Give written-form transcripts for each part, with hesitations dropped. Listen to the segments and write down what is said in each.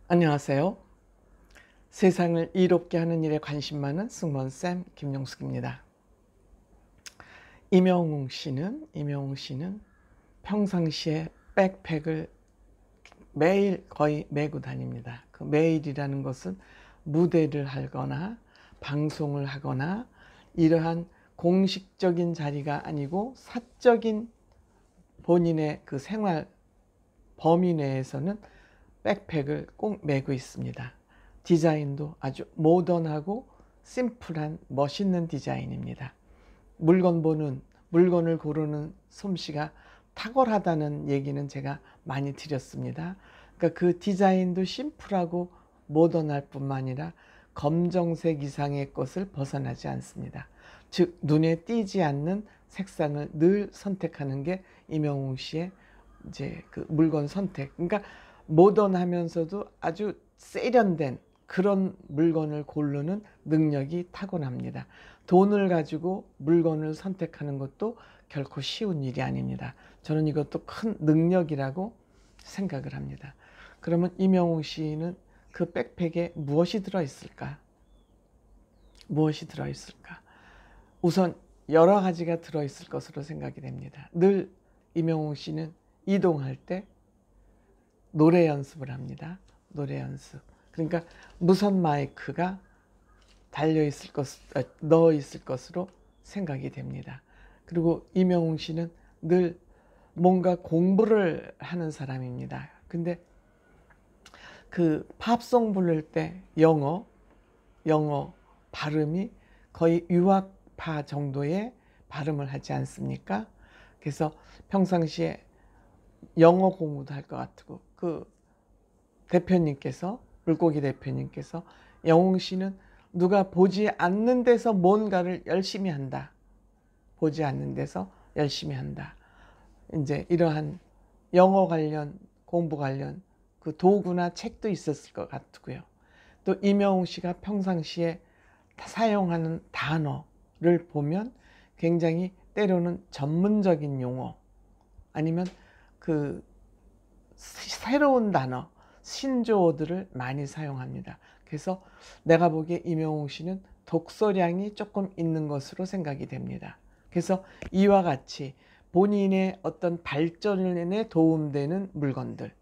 안녕하세요. 세상을 이롭게 하는 일에 관심 많은 승무원쌤 김용숙입니다. 임영웅 씨는 평상시에 백팩을 매일 거의 메고 다닙니다. 그 매일이라는 것은 무대를 하거나 방송을 하거나 이러한 공식적인 자리가 아니고 사적인 본인의 그 생활 범위 내에서는 백팩을 꼭 메고 있습니다. 디자인도 아주 모던하고 심플한 멋있는 디자인입니다. 물건을 고르는 솜씨가 탁월하다는 얘기는 제가 많이 드렸습니다. 그러니까 그 디자인도 심플하고 모던할 뿐만 아니라 검정색 이상의 것을 벗어나지 않습니다. 즉 눈에 띄지 않는 색상을 늘 선택하는 게 임영웅 씨의 이제 그 물건 선택. 그러니까 모던하면서도 아주 세련된 그런 물건을 고르는 능력이 타고납니다. 돈을 가지고 물건을 선택하는 것도 결코 쉬운 일이 아닙니다. 저는 이것도 큰 능력이라고 생각을 합니다. 그러면 임영웅 씨는 그 백팩에 무엇이 들어있을까? 무엇이 들어있을까? 우선 여러 가지가 들어있을 것으로 생각이 됩니다. 늘 임영웅 씨는 이동할 때 노래 연습을 합니다. 노래 연습. 그러니까 무선 마이크가 넣어 있을 것으로 생각이 됩니다. 그리고 임영웅 씨는 늘 뭔가 공부를 하는 사람입니다. 근데 그 팝송 부를 때 영어 발음이 거의 유학파 정도의 발음을 하지 않습니까? 그래서 평상시에 영어 공부도 할 것 같고 그 물고기 대표님께서 영웅 씨는 누가 보지 않는 데서 뭔가를 열심히 한다. 보지 않는 데서 열심히 한다. 이제 이러한 영어 관련 공부 관련 그 도구나 책도 있었을 것 같고요. 또 임영웅 씨가 평상시에 사용하는 단어를 보면 굉장히 때로는 전문적인 용어 아니면 그 새로운 단어, 신조어들을 많이 사용합니다. 그래서 내가 보기에 임영웅 씨는 독서량이 조금 있는 것으로 생각이 됩니다. 그래서 이와 같이 본인의 어떤 발전에 도움되는 물건들,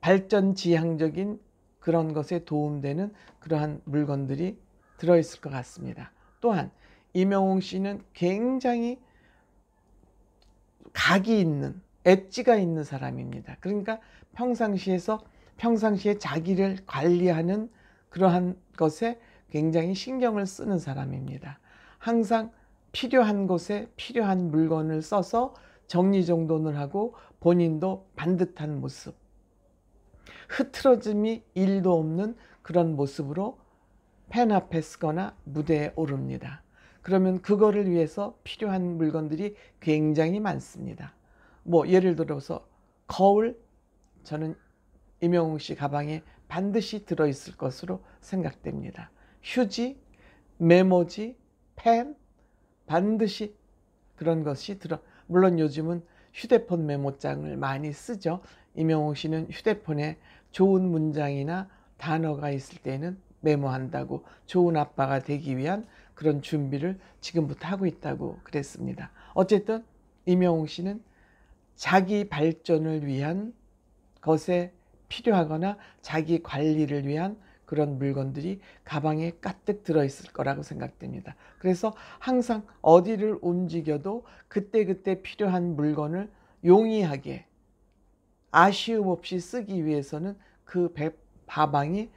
발전지향적인 그런 것에 도움되는 그러한 물건들이 들어있을 것 같습니다. 또한 임영웅 씨는 굉장히 각이 있는 엣지가 있는 사람입니다. 그러니까 평상시에 자기를 관리하는 그러한 것에 굉장히 신경을 쓰는 사람입니다. 항상 필요한 곳에 필요한 물건을 써서 정리정돈을 하고 본인도 반듯한 모습, 흐트러짐이 1도 없는 그런 모습으로 펜 앞에 쓰거나 무대에 오릅니다. 그러면 그거를 위해서 필요한 물건들이 굉장히 많습니다. 뭐 예를 들어서 거울, 저는 임영웅 씨 가방에 반드시 들어있을 것으로 생각됩니다. 휴지, 메모지, 펜 반드시 그런 것이 물론 요즘은 휴대폰 메모장을 많이 쓰죠. 임영웅 씨는 휴대폰에 좋은 문장이나 단어가 있을 때는 메모한다고 좋은 아빠가 되기 위한 그런 준비를 지금부터 하고 있다고 그랬습니다. 어쨌든 임영웅 씨는 자기 발전을 위한 것에 필요하거나 자기 관리를 위한 그런 물건들이 가방에 가득 들어있을 거라고 생각됩니다. 그래서 항상 어디를 움직여도 그때그때 필요한 물건을 용이하게 아쉬움 없이 쓰기 위해서는 그 가방이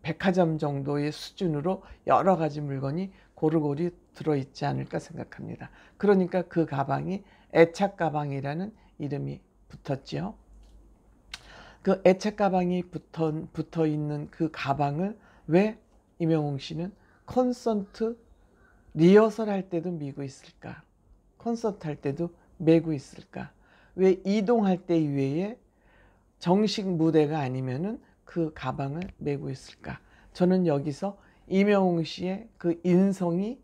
백화점 정도의 수준으로 여러 가지 물건이 고루고루 들어있지 않을까 생각합니다. 그러니까 그 가방이 애착 가방이라는 이름이 붙었지요. 그 애착 가방이 붙어 있는 그 가방을 왜 임영웅 씨는 콘서트 리허설 할 때도 메고 있을까? 콘서트 할 때도 메고 있을까? 왜 이동할 때 이외에 정식 무대가 아니면은 그 가방을 메고 있을까? 저는 여기서 임영웅 씨의 그 인성이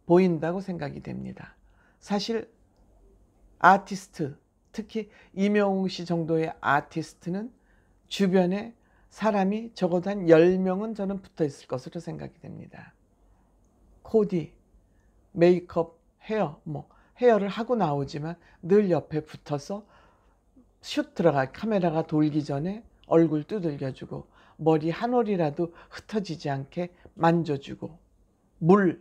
보인다고 생각이 됩니다. 사실 아티스트, 특히 임영웅 씨 정도의 아티스트는 주변에 사람이 적어도 한 10명은 저는 붙어 있을 것으로 생각이 됩니다. 코디, 메이크업, 헤어, 헤어를 하고 나오지만 늘 옆에 붙어서 슛 들어가 카메라가 돌기 전에 얼굴 두들겨주고 머리 한 올이라도 흩어지지 않게 만져주고 물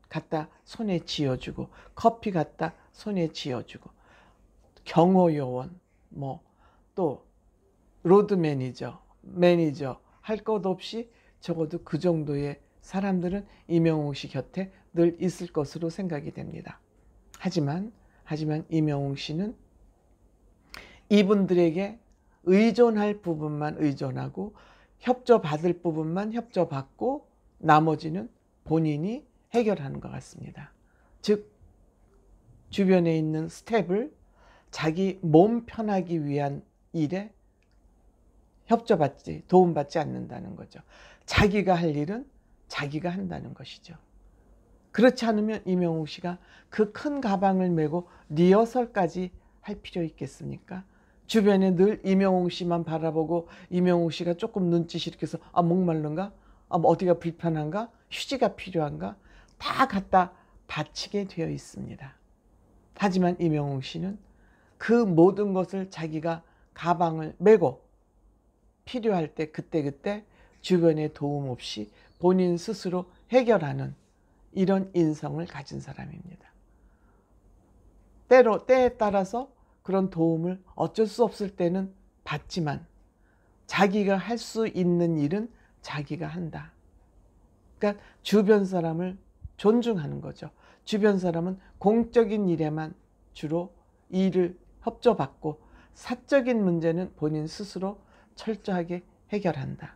갖다 손에 쥐어주고 커피 갖다 손에 쥐어주고 경호요원 또 로드 매니저 할 것 없이 적어도 그 정도의 사람들은 임영웅 씨 곁에 늘 있을 것으로 생각이 됩니다. 하지만 임영웅 씨는 이분들에게 의존할 부분만 의존하고 협조받을 부분만 협조받고 나머지는 본인이 해결하는 것 같습니다. 즉 주변에 있는 스텝을 자기 몸 편하기 위한 일에 협조받지 도움받지 않는다는 거죠. 자기가 할 일은 자기가 한다는 것이죠. 그렇지 않으면 임영웅 씨가 그 큰 가방을 메고 리허설까지 할 필요 있겠습니까? 주변에 늘 임영웅 씨만 바라보고 임영웅 씨가 조금 눈짓이 이렇게 해서 목마른가? 어디가 불편한가? 휴지가 필요한가? 다 갖다 바치게 되어 있습니다. 하지만 임영웅 씨는 그 모든 것을 자기가 가방을 메고 필요할 때 그때그때 주변의 도움 없이 본인 스스로 해결하는 이런 인성을 가진 사람입니다. 때에 따라서 그런 도움을 어쩔 수 없을 때는 받지만 자기가 할 수 있는 일은 자기가 한다. 그러니까 주변 사람을 존중하는 거죠. 주변 사람은 공적인 일에만 주로 일을 협조받고 사적인 문제는 본인 스스로 철저하게 해결한다.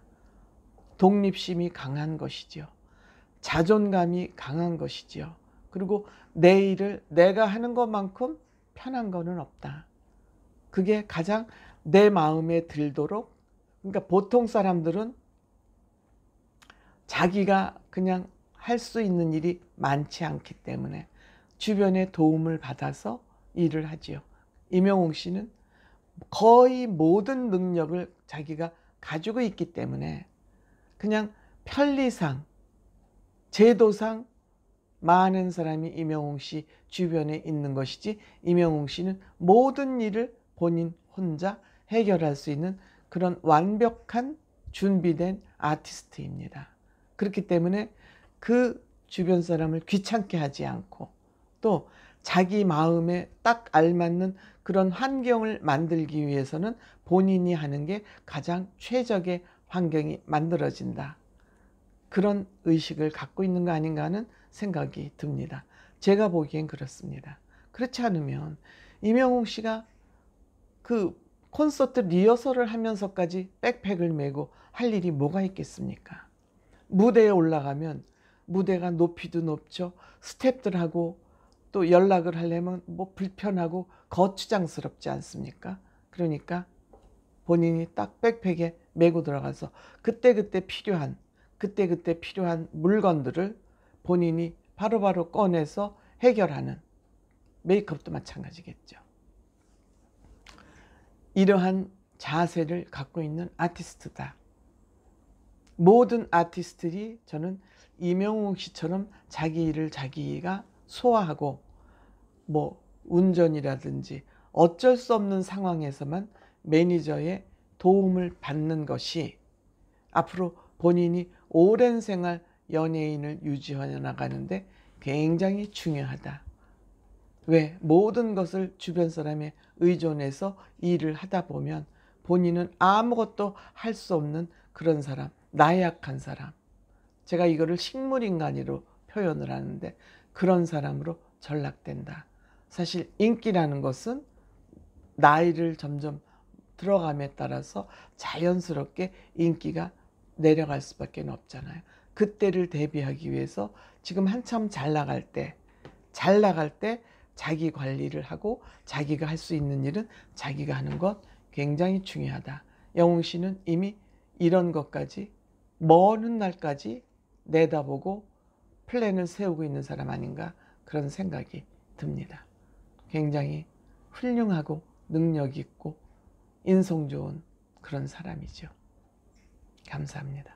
독립심이 강한 것이지요. 자존감이 강한 것이지요. 그리고 내 일을 내가 하는 것만큼 편한 거는 없다. 그게 가장 내 마음에 들도록, 그러니까 보통 사람들은 자기가 그냥 할 수 있는 일이 많지 않기 때문에 주변의 도움을 받아서 일을 하지요. 임영웅 씨는 거의 모든 능력을 자기가 가지고 있기 때문에 그냥 편리상, 제도상 많은 사람이 임영웅 씨 주변에 있는 것이지 임영웅 씨는 모든 일을 본인 혼자 해결할 수 있는 그런 완벽한 준비된 아티스트입니다. 그렇기 때문에 그 주변 사람을 귀찮게 하지 않고 또 자기 마음에 딱 알맞는 그런 환경을 만들기 위해서는 본인이 하는 게 가장 최적의 환경이 만들어진다. 그런 의식을 갖고 있는 거 아닌가 하는 생각이 듭니다. 제가 보기엔 그렇습니다. 그렇지 않으면 임영웅 씨가 그 콘서트 리허설을 하면서까지 백팩을 메고 할 일이 뭐가 있겠습니까? 무대에 올라가면 무대가 높이도 높죠. 스태프들하고 또 연락을 하려면 불편하고 거추장스럽지 않습니까? 그러니까 본인이 딱 백팩에 메고 들어가서 그때그때 필요한 물건들을 본인이 바로바로 꺼내서 해결하는, 메이크업도 마찬가지겠죠. 이러한 자세를 갖고 있는 아티스트다. 모든 아티스트들이 저는 임영웅 씨처럼 자기 일을 자기가 소화하고 운전이라든지 어쩔 수 없는 상황에서만 매니저의 도움을 받는 것이 앞으로 본인이 오랜 생활 연예인을 유지해 나가는데 굉장히 중요하다. 왜? 모든 것을 주변 사람에 의존해서 일을 하다 보면 본인은 아무것도 할 수 없는 그런 사람, 나약한 사람. 제가 이거를 식물인간으로 표현을 하는데 그런 사람으로 전락된다. 사실 인기라는 것은 나이를 점점 들어감에 따라서 자연스럽게 인기가 내려갈 수밖에 없잖아요. 그때를 대비하기 위해서 지금 한참 잘 나갈 때 자기 관리를 하고 자기가 할 수 있는 일은 자기가 하는 것 굉장히 중요하다. 영웅 씨는 이미 이런 것까지 먼 훗날까지 내다보고 플랜을 세우고 있는 사람 아닌가 그런 생각이 듭니다. 굉장히 훌륭하고 능력 있고 인성 좋은 그런 사람이죠. 감사합니다.